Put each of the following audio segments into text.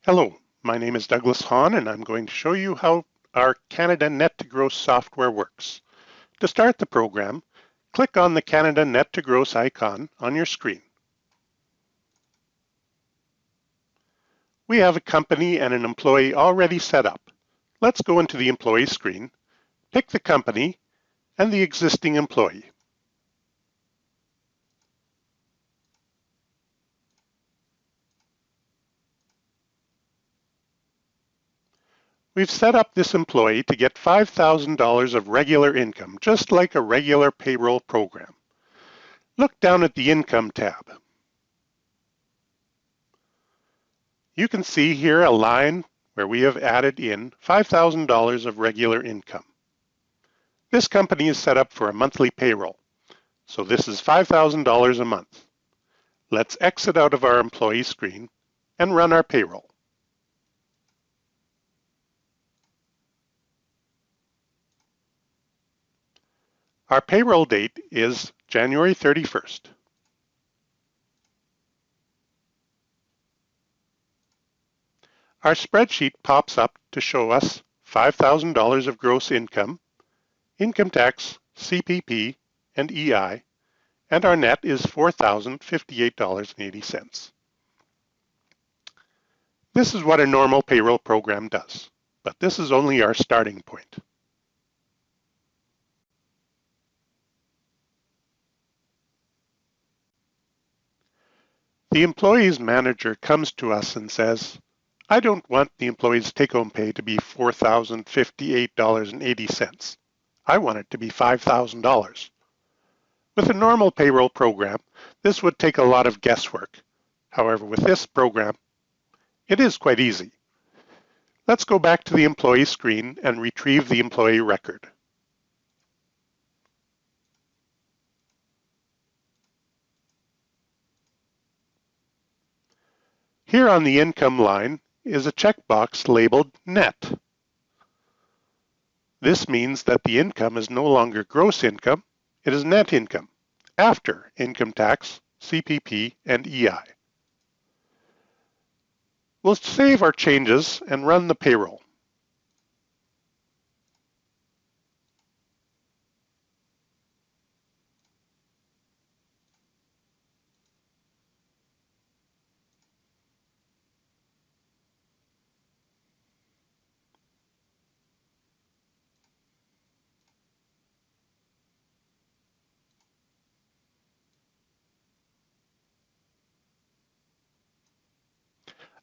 Hello, my name is Douglas Hahn and I'm going to show you how our Canada Net to Gross software works. To start the program, click on the Canada Net to Gross icon on your screen. We have a company and an employee already set up. Let's go into the employee screen, pick the company and the existing employee. We've set up this employee to get $5,000 of regular income, just like a regular payroll program. Look down at the Income tab. You can see here a line where we have added in $5,000 of regular income. This company is set up for a monthly payroll, so this is $5,000 a month. Let's exit out of our employee screen and run our payroll. Our payroll date is January 31st. Our spreadsheet pops up to show us $5,000 of gross income, income tax, CPP, and EI, and our net is $4,058.80. This is what a normal payroll program does, but this is only our starting point. The employee's manager comes to us and says, I don't want the employee's take-home pay to be $4,058.80. I want it to be $5,000. With a normal payroll program, this would take a lot of guesswork. However, with this program, it is quite easy. Let's go back to the employee screen and retrieve the employee record. Here on the income line is a checkbox labeled Net. This means that the income is no longer gross income, it is net income, after income tax, CPP, and EI. We'll save our changes and run the payroll.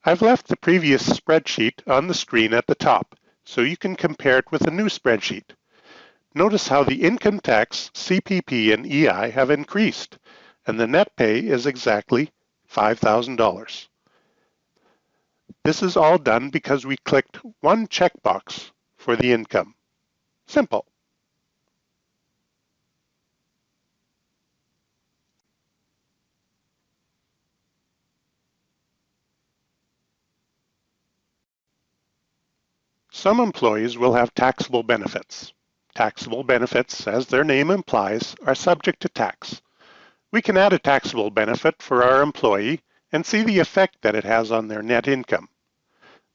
I've left the previous spreadsheet on the screen at the top, so you can compare it with a new spreadsheet. Notice how the income tax, CPP, and EI have increased, and the net pay is exactly $5,000. This is all done because we clicked one checkbox for the income. Simple. Some employees will have taxable benefits. Taxable benefits, as their name implies, are subject to tax. We can add a taxable benefit for our employee and see the effect that it has on their net income.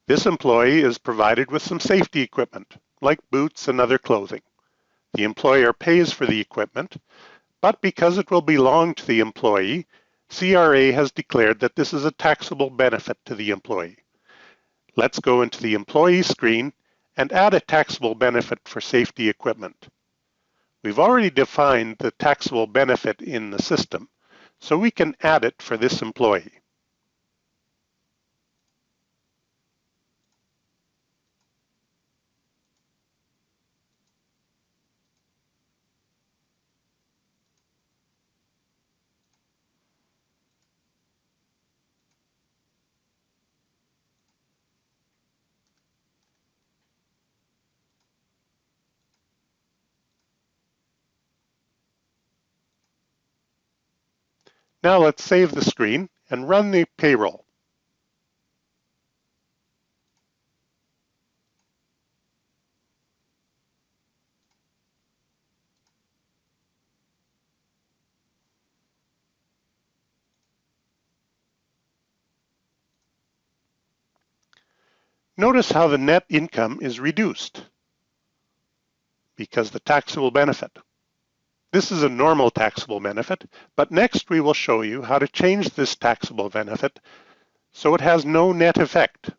This employee is provided with some safety equipment, like boots and other clothing. The employer pays for the equipment, but because it will belong to the employee, CRA has declared that this is a taxable benefit to the employee. Let's go into the employee screen and add a taxable benefit for safety equipment. We've already defined the taxable benefit in the system, so we can add it for this employee. Now let's save the screen and run the payroll. Notice how the net income is reduced because the taxable benefit. This is a normal taxable benefit, but next we will show you how to change this taxable benefit so it has no net effect.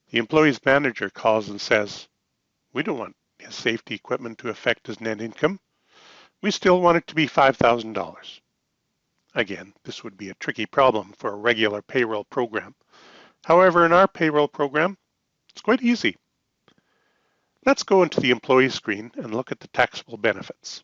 The employee's manager calls and says, we don't want his safety equipment to affect his net income. We still want it to be $5,000. Again, this would be a tricky problem for a regular payroll program. However, in our payroll program, it's quite easy. Let's go into the employee screen and look at the taxable benefits.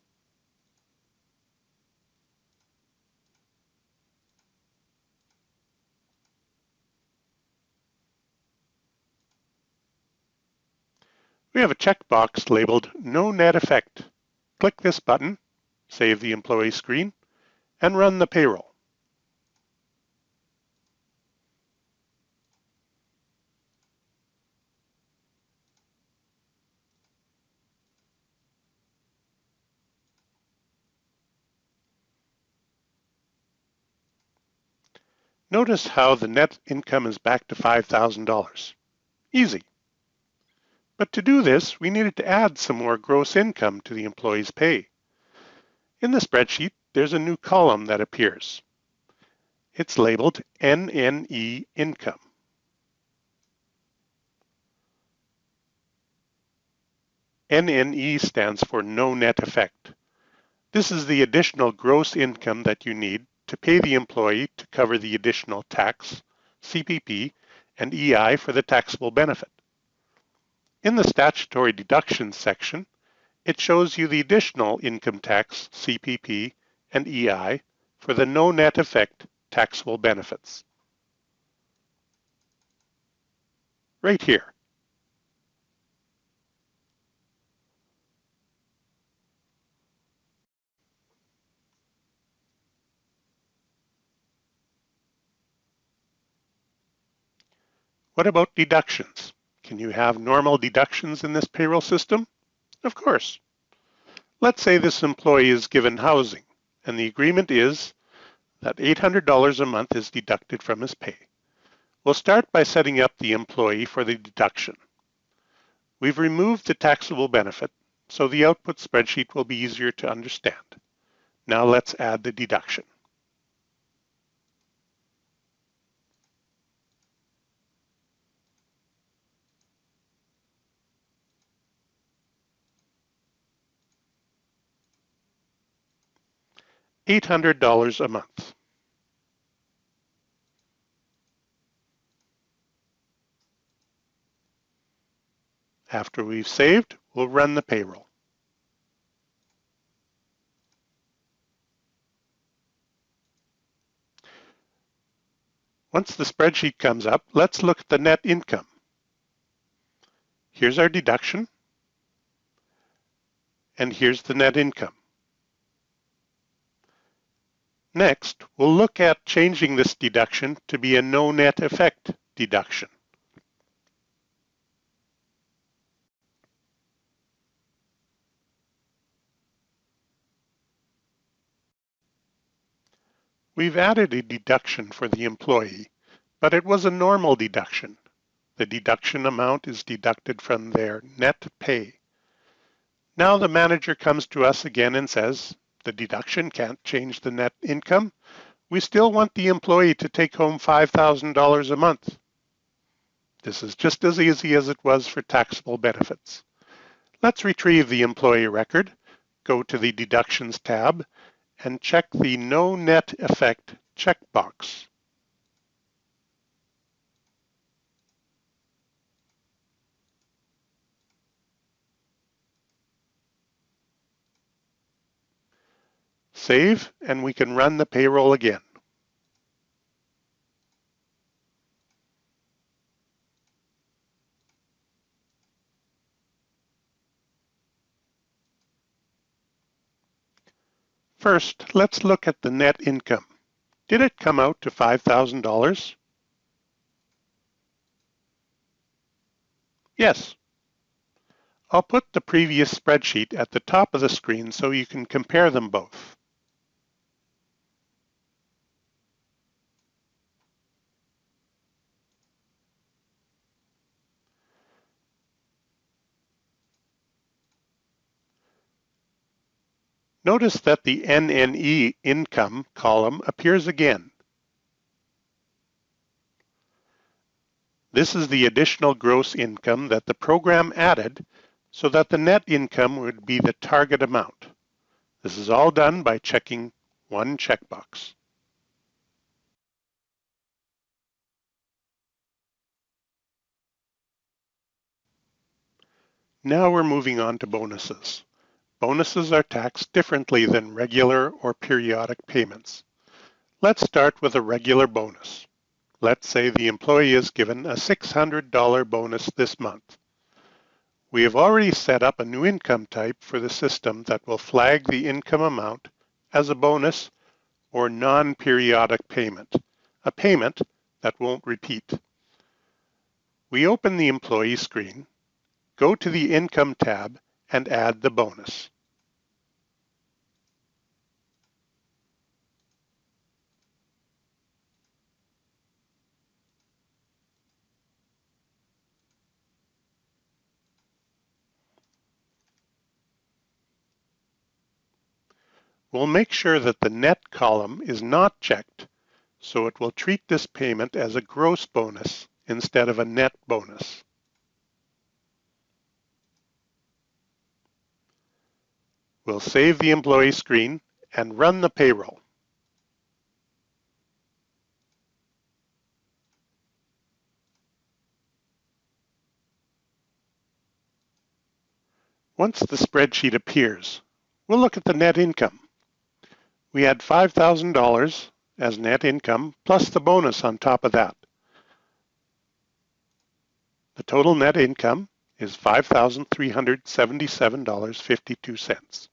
We have a checkbox labeled No Net Effect. Click this button, save the employee screen, and run the payroll. Notice how the net income is back to $5,000. Easy. But to do this, we needed to add some more gross income to the employee's pay. In the spreadsheet, there's a new column that appears. It's labeled NNE Income. NNE stands for No Net Effect. This is the additional gross income that you need to pay the employee to cover the additional tax, CPP, and EI for the taxable benefit. In the statutory deductions section, it shows you the additional income tax, CPP, and EI for the no net effect taxable benefits. Right here. What about deductions? Can you have normal deductions in this payroll system? Of course. Let's say this employee is given housing, and the agreement is that $800 a month is deducted from his pay. We'll start by setting up the employee for the deduction. We've removed the taxable benefit, so the output spreadsheet will be easier to understand. Now let's add the deduction. $800 a month. After we've saved, we'll run the payroll. Once the spreadsheet comes up, let's look at the net income. Here's our deduction, and here's the net income. Next, we'll look at changing this deduction to be a no net effect deduction. We've added a deduction for the employee, but it was a normal deduction. The deduction amount is deducted from their net pay. Now the manager comes to us again and says, the deduction can't change the net income. We still want the employee to take home $5,000 a month. This is just as easy as it was for taxable benefits. Let's retrieve the employee record, go to the Deductions tab, and check the No Net Effect checkbox. Save, and we can run the payroll again. First, let's look at the net income. Did it come out to $5,000? Yes. I'll put the previous spreadsheet at the top of the screen so you can compare them both. Notice that the NNE income column appears again. This is the additional gross income that the program added so that the net income would be the target amount. This is all done by checking one checkbox. Now we're moving on to bonuses. Bonuses are taxed differently than regular or periodic payments. Let's start with a regular bonus. Let's say the employee is given a $600 bonus this month. We have already set up a new income type for the system that will flag the income amount as a bonus or non-periodic payment, a payment that won't repeat. We open the employee screen, go to the Income tab, and add the bonus. We'll make sure that the net column is not checked, so it will treat this payment as a gross bonus instead of a net bonus. We'll save the employee screen and run the payroll. Once the spreadsheet appears, we'll look at the net income. We had $5,000 as net income plus the bonus on top of that. The total net income is $5,377.52.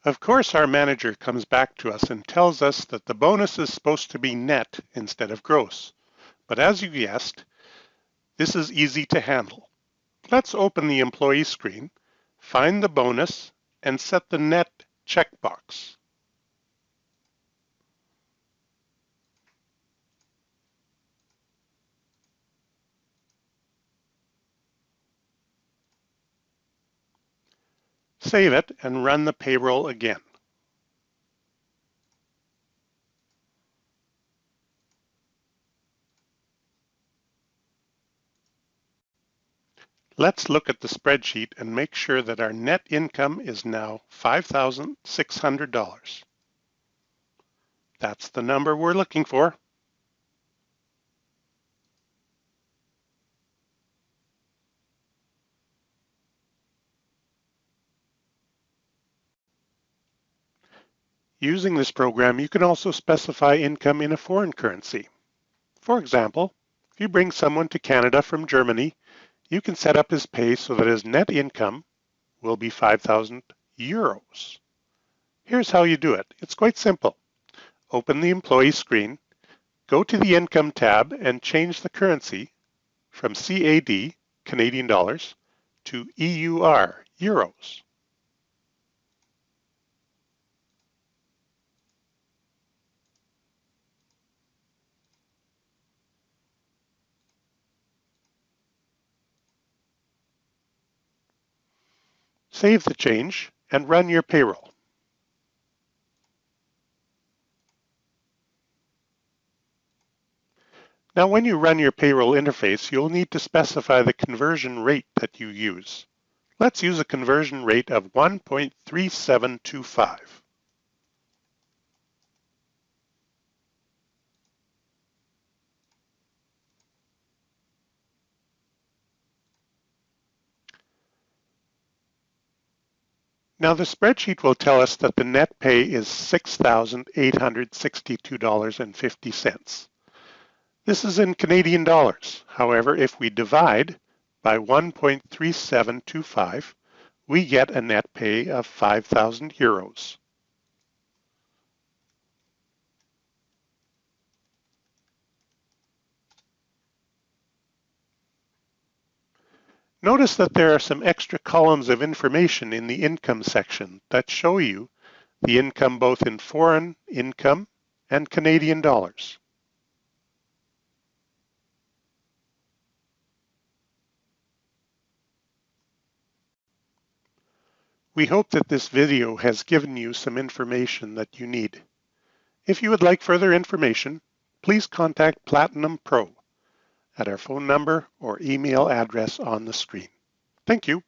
Of course, our manager comes back to us and tells us that the bonus is supposed to be net instead of gross. But as you guessed, this is easy to handle. Let's open the employee screen, find the bonus, and set the net checkbox. Save it and run the payroll again. Let's look at the spreadsheet and make sure that our net income is now $5,600. That's the number we're looking for. Using this program, you can also specify income in a foreign currency. For example, if you bring someone to Canada from Germany, you can set up his pay so that his net income will be 5,000 euros. Here's how you do it. It's quite simple. Open the employee screen, go to the Income tab and change the currency from CAD, Canadian dollars, to EUR, euros. Save the change and run your payroll. Now, when you run your payroll interface, you'll need to specify the conversion rate that you use. Let's use a conversion rate of 1.3725. Now, the spreadsheet will tell us that the net pay is $6,862.50. This is in Canadian dollars. However, if we divide by 1.3725, we get a net pay of 5,000 euros. Notice that there are some extra columns of information in the income section that show you the income both in foreign income and Canadian dollars. We hope that this video has given you some information that you need. If you would like further information, please contact Platinum Pro at our phone number or email address on the screen. Thank you.